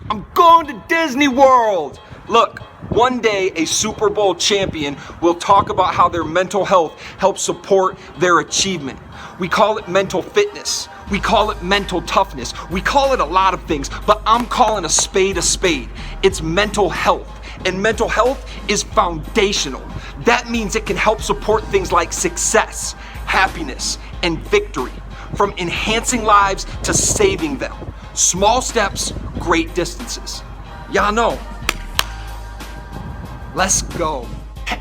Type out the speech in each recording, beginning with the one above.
I'm going to Disney World. Look, one day a Super Bowl champion will talk about how their mental health helps support their achievement. We call it mental fitness. We call it mental toughness. We call it a lot of things, but I'm calling a spade a spade. It's mental health. And mental health is foundational. That means it can help support things like success, happiness, and victory. From enhancing lives to saving them. Small steps, great distances. Y'all know. Let's go.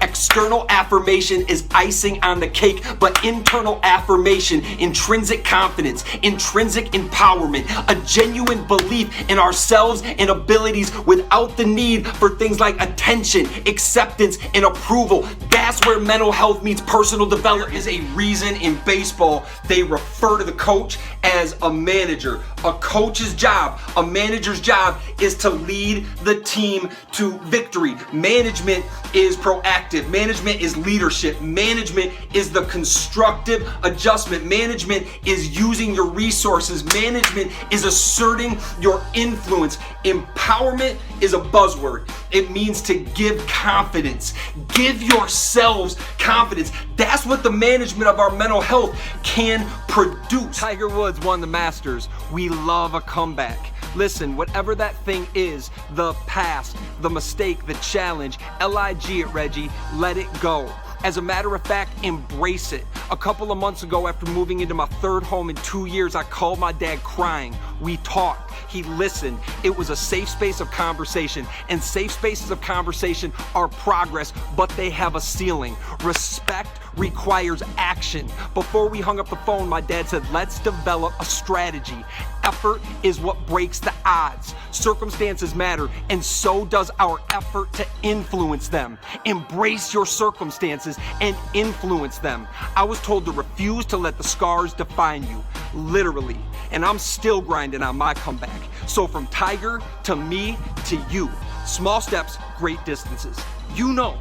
External affirmation is icing on the cake, but internal affirmation, intrinsic confidence, intrinsic empowerment, a genuine belief in ourselves and abilities without the need for things like attention, acceptance, and approval. That's where mental health meets personal development. There is a reason in baseball they refer to the coach as a manager. A coach's job, a manager's job is to lead the team to victory. Management is proactive. Management is leadership. Management is the constructive adjustment. Management is using your resources. Management is asserting your influence. Empowerment is a buzzword. It means to give confidence. Give yourselves confidence. That's what the management of our mental health can produce. Tiger Woods won the Masters. We love a comeback. Listen, whatever that thing is, the past, the mistake, the challenge, L-I-G it, Reggie, let it go. As a matter of fact, embrace it. A couple of months ago, after moving into my third home in 2 years, I called my dad crying. We talked. He listened. It was a safe space of conversation. And safe spaces of conversation are progress, but they have a ceiling. Respect requires action. Before we hung up the phone, my dad said, let's develop a strategy. Effort is what breaks the odds. Circumstances matter, and so does our effort to influence them. Embrace your circumstances and influence them. I was told to refuse to let the scars define you, literally. And I'm still grinding on my comeback. So from Tiger to me to you, small steps, great distances. You know.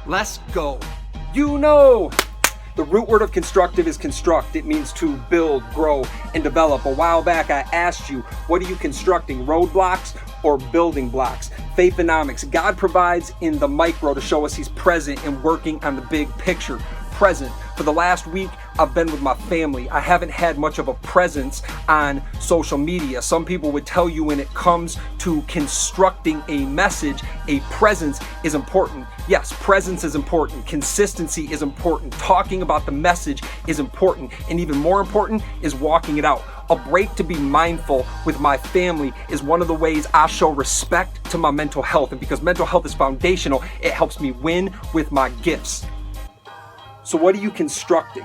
Let's go. You know. The root word of constructive is construct. It means to build, grow, and develop. A while back, I asked you, what are you constructing, roadblocks or building blocks? Faithonomics. God provides in the micro to show us He's present and working on the big picture. Present. For the last week, I've been with my family. I haven't had much of a presence on social media. Some people would tell you when it comes to constructing a message, a presence is important. Yes, presence is important. Consistency is important. Talking about the message is important. And even more important is walking it out. A break to be mindful with my family is one of the ways I show respect to my mental health. And because mental health is foundational, it helps me win with my gifts. So what are you constructing?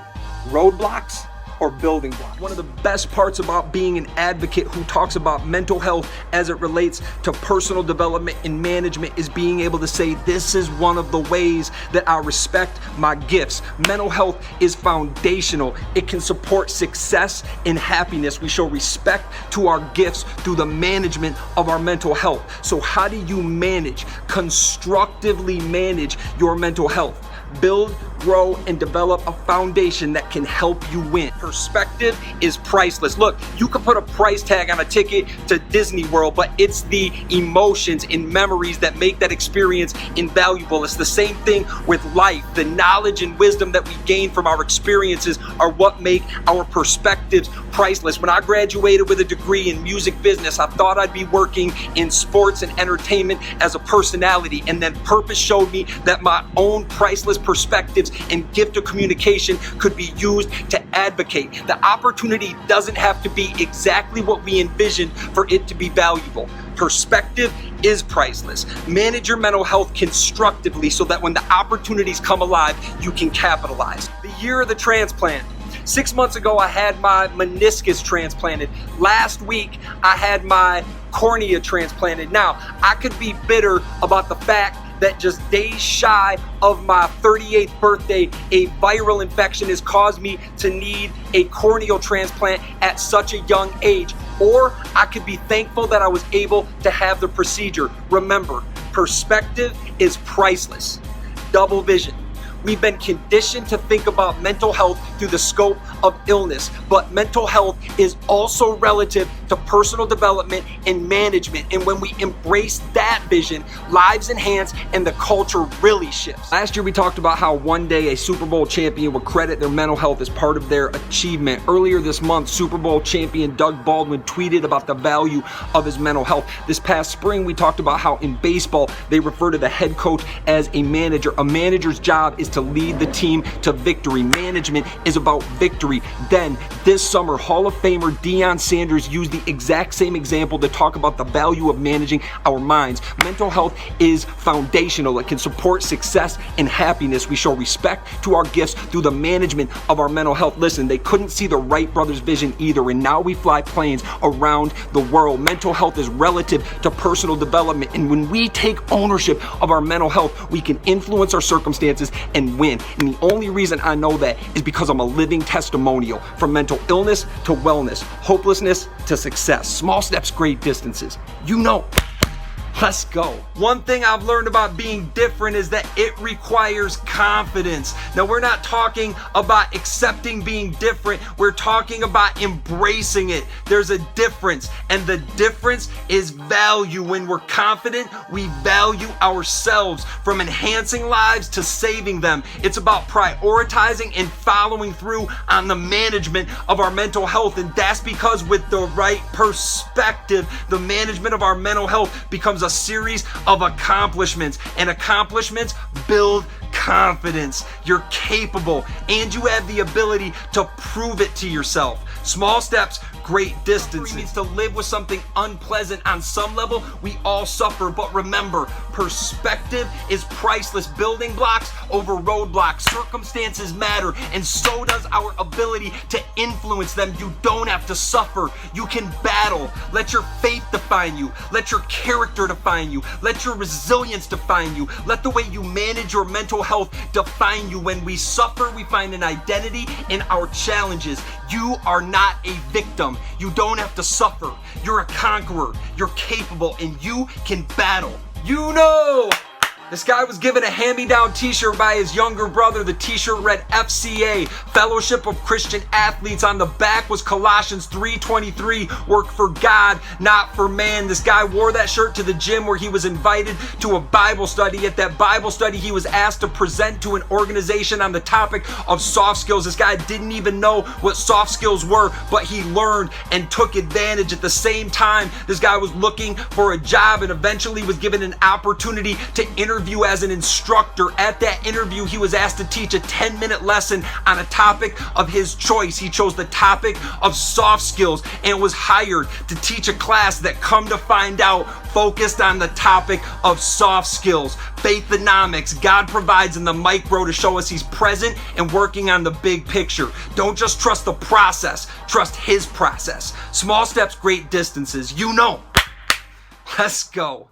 Roadblocks or building blocks? One of the best parts about being an advocate who talks about mental health as it relates to personal development and management is being able to say, this is one of the ways that I respect my gifts. Mental health is foundational. It can support success and happiness. We show respect to our gifts through the management of our mental health. So how do you manage, constructively manage your mental health? Build, grow, and develop a foundation that can help you win. Perspective is priceless. Look, you can put a price tag on a ticket to Disney World, but it's the emotions and memories that make that experience invaluable. It's the same thing with life. The knowledge and wisdom that we gain from our experiences are what make our perspectives priceless. When I graduated with a degree in music business, I thought I'd be working in sports and entertainment as a personality, and then purpose showed me that my own priceless perspectives and gift of communication could be used to advocate. The opportunity doesn't have to be exactly what we envisioned for it to be valuable. Perspective is priceless. Manage your mental health constructively so that when the opportunities come alive, you can capitalize. The year of the transplant. 6 months ago, I had my meniscus transplanted. Last week, I had my cornea transplanted. Now, I could be bitter about the fact that just days shy of my 38th birthday, a viral infection has caused me to need a corneal transplant at such a young age. Or I could be thankful that I was able to have the procedure. Remember, perspective is priceless. Double vision. We've been conditioned to think about mental health through the scope of illness, but mental health is also relative to personal development and management. And when we embrace that vision, lives enhance and the culture really shifts. Last year we talked about how one day a Super Bowl champion would credit their mental health as part of their achievement. Earlier this month, Super Bowl champion Doug Baldwin tweeted about the value of his mental health. This past spring we talked about how in baseball they refer to the head coach as a manager. A manager's job is to lead the team to victory. Management is about victory. Then this summer, Hall of Famer Deion Sanders used the exact same example to talk about the value of managing our minds. Mental health is foundational. It can support success and happiness. We show respect to our gifts through the management of our mental health. Listen, they couldn't see the Wright brothers' vision either, and now we fly planes around the world. Mental health is relative to personal development, and when we take ownership of our mental health, we can influence our circumstances and win. And the only reason I know that is because I'm a living testimonial. From mental illness to wellness, hopelessness to success, small steps, great distances. You know. Let's go. One thing I've learned about being different is that it requires confidence. Now, we're not talking about accepting being different. We're talking about embracing it. There's a difference, and the difference is value. When we're confident, we value ourselves, from enhancing lives to saving them. It's about prioritizing and following through on the management of our mental health, and that's because with the right perspective, the management of our mental health becomes a series of accomplishments, and accomplishments build confidence. You're capable, and you have the ability to prove it to yourself. Small steps, great distances. It means to live with something unpleasant on some level. We all suffer, but remember, perspective is priceless. Building blocks over roadblocks. Circumstances matter, and so does our ability to influence them. You don't have to suffer. You can battle. Let your faith define you. Let your character define you. Let your resilience define you. Let the way you manage your mental health define you. When we suffer, we find an identity in our challenges. You are not a victim. You don't have to suffer. You're a conqueror. You're capable, and you can battle. You know! This guy was given a hand-me-down t-shirt by his younger brother. The t-shirt read FCA, Fellowship of Christian Athletes. On the back was Colossians 3:23, work for God, not for man. This guy wore that shirt to the gym where he was invited to a Bible study. At that Bible study, he was asked to present to an organization on the topic of soft skills. This guy didn't even know what soft skills were, but he learned and took advantage. At the same time, this guy was looking for a job and eventually was given an opportunity to interview as an instructor. At that interview, he was asked to teach a 10-minute lesson on a topic of his choice. He chose the topic of soft skills and was hired to teach a class that, come to find out, focused on the topic of soft skills. Faithonomics. God provides in the micro to show us He's present and working on the big picture. Don't just trust the process, trust His process. Small steps, great distances. You know. Let's go.